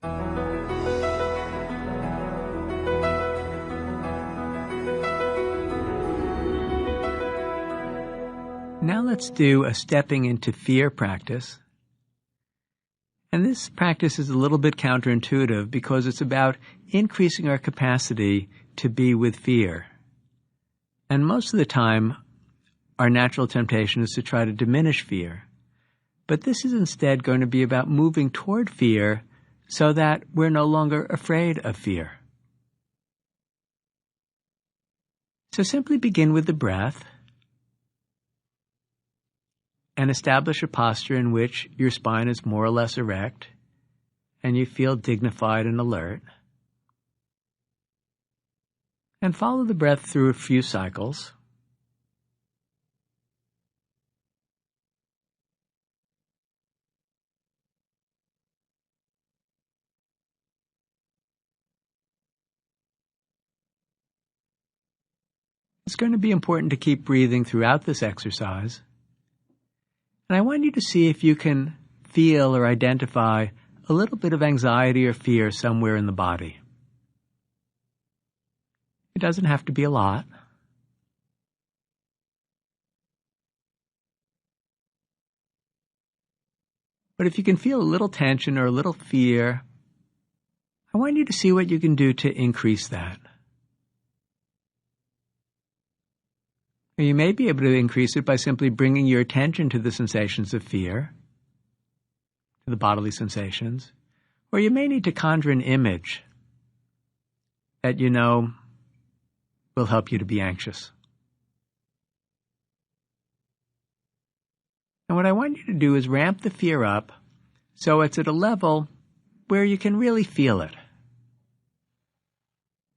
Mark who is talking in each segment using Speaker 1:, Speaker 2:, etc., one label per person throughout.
Speaker 1: Now let's do a stepping into fear practice. And this practice is a little bit counterintuitive because it's about increasing our capacity to be with fear. And most of the time, our natural temptation is to try to diminish fear. But this is instead going to be about moving toward fear so that we're no longer afraid of fear. So simply begin with the breath and establish a posture in which your spine is more or less erect and you feel dignified and alert. And follow the breath through a few cycles. It's going to be important to keep breathing throughout this exercise. And I want you to see if you can feel or identify a little bit of anxiety or fear somewhere in the body. It doesn't have to be a lot. But if you can feel a little tension or a little fear, I want you to see what you can do to increase that. Now, you may be able to increase it by simply bringing your attention to the sensations of fear, to the bodily sensations, or you may need to conjure an image that you know will help you to be anxious. And what I want you to do is ramp the fear up so it's at a level where you can really feel it.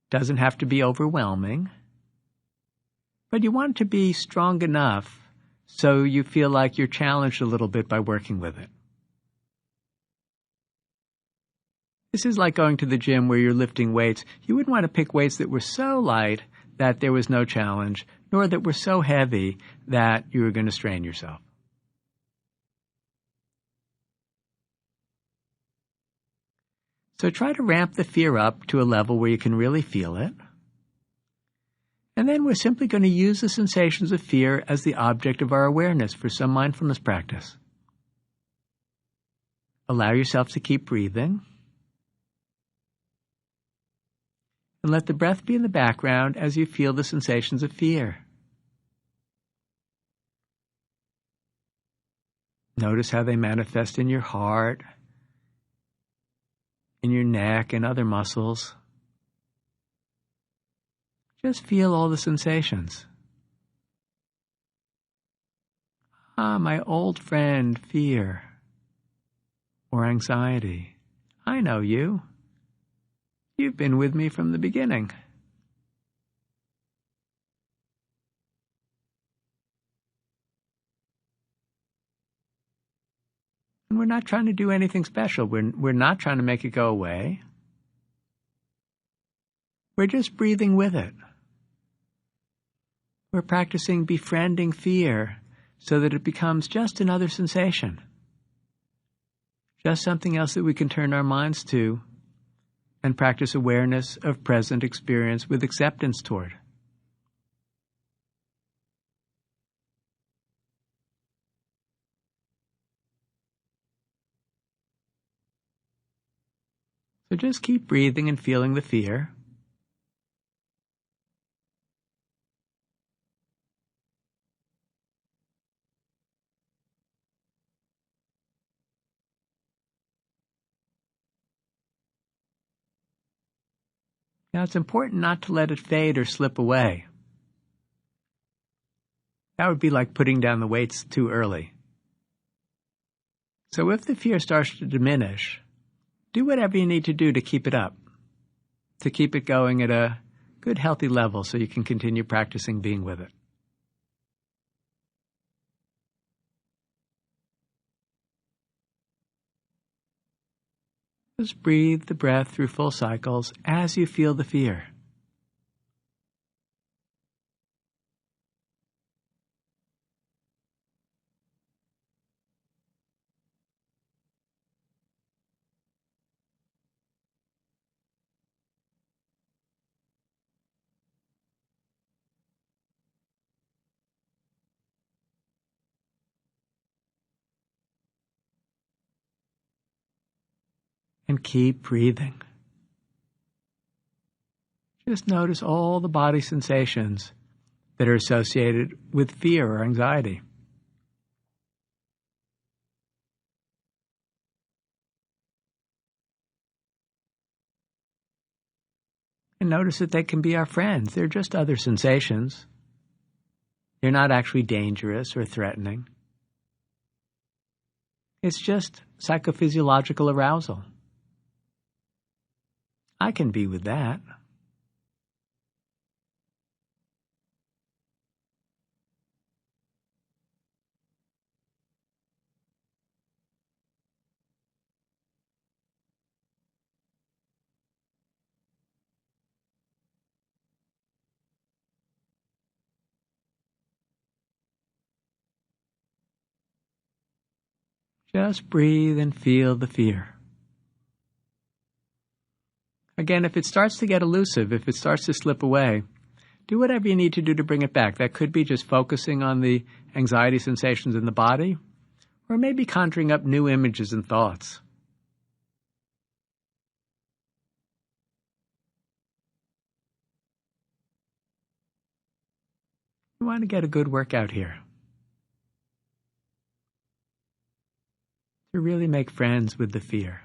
Speaker 1: Doesn't have to be overwhelming, but you want it to be strong enough so you feel like you're challenged a little bit by working with it. This is like going to the gym where you're lifting weights. You wouldn't want to pick weights that were so light that there was no challenge, nor that were so heavy that you were going to strain yourself. So try to ramp the fear up to a level where you can really feel it. And then we're simply going to use the sensations of fear as the object of our awareness for some mindfulness practice. Allow yourself to keep breathing. And let the breath be in the background as you feel the sensations of fear. Notice how they manifest in your heart, in your neck and other muscles. Just feel all the sensations. Ah, my old friend, fear or anxiety. I know you. You've been with me from the beginning. And we're not trying to do anything special. We're not trying to make it go away. We're just breathing with it. We're practicing befriending fear so that it becomes just another sensation. Just something else that we can turn our minds to and practice awareness of present experience with acceptance toward. So just keep breathing and feeling the fear. Now, it's important not to let it fade or slip away. That would be like putting down the weights too early. So if the fear starts to diminish, do whatever you need to do to keep it up, to keep it going at a good, healthy level so you can continue practicing being with it. Just breathe the breath through full cycles as you feel the fear. and keep breathing. Just notice all the body sensations that are associated with fear or anxiety. And notice that they can be our friends. They're just other sensations. They're not actually dangerous or threatening. It's just psychophysiological arousal. I can be with that. Just breathe and feel the fear. Again, if it starts to get elusive, if it starts to slip away, do whatever you need to do to bring it back. That could be just focusing on the anxiety sensations in the body, or maybe conjuring up new images and thoughts. You want to get a good workout here. To really make friends with the fear.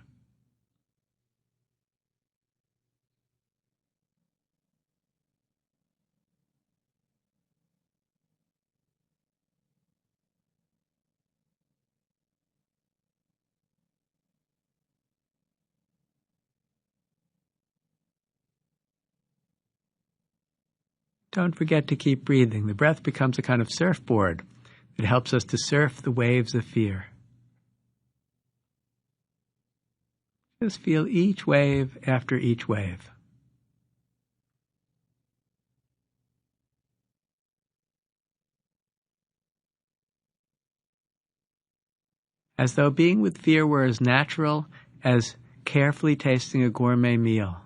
Speaker 1: Don't forget to keep breathing. The breath becomes a kind of surfboard that helps us to surf the waves of fear. Just feel each wave after each wave. As though being with fear were as natural as carefully tasting a gourmet meal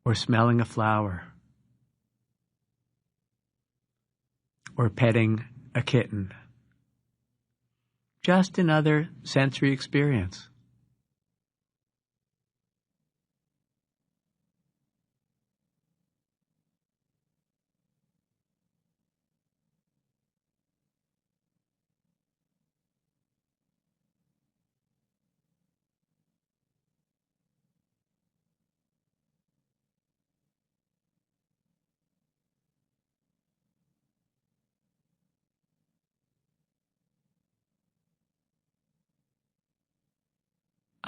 Speaker 1: or smelling a flower or petting a kitten. Just another sensory experience.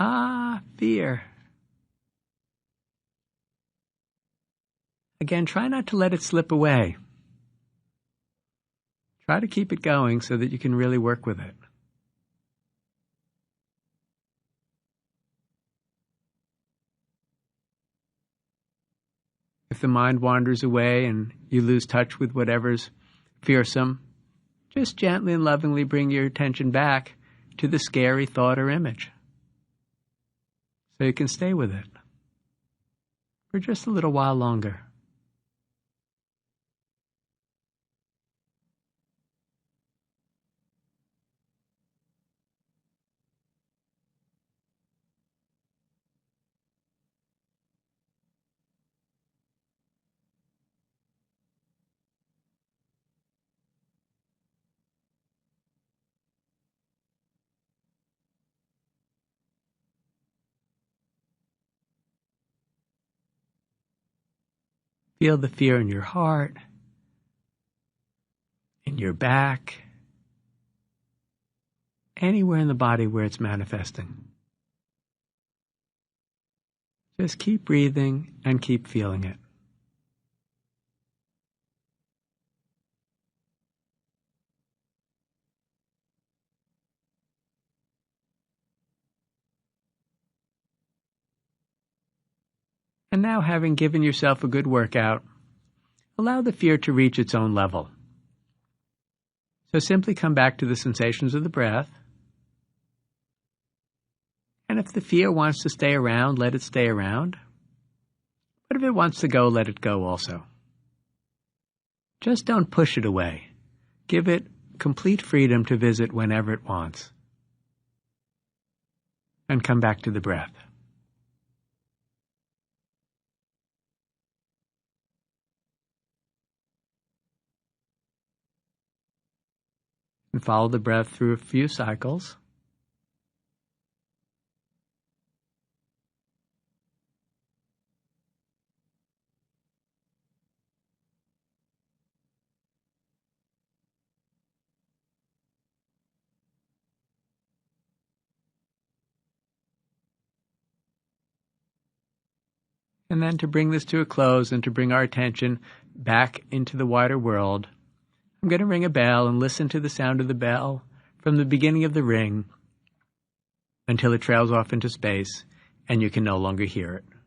Speaker 1: Ah, fear. Again, try not to let it slip away. Try to keep it going so that you can really work with it. If the mind wanders away and you lose touch with whatever's fearsome, just gently and lovingly bring your attention back to the scary thought or image so you can stay with it for just a little while longer. Feel the fear in your heart, in your back, anywhere in the body where it's manifesting. Just keep breathing and keep feeling it. And now, having given yourself a good workout, allow the fear to reach its own level. So simply come back to the sensations of the breath. And if the fear wants to stay around, let it stay around. But if it wants to go, let it go also. Just don't push it away. Give it complete freedom to visit whenever it wants. and come back to the breath. And follow the breath through a few cycles. And then to bring this to a close and to bring our attention back into the wider world, I'm going to ring a bell and listen to the sound of the bell from the beginning of the ring until it trails off into space and you can no longer hear it.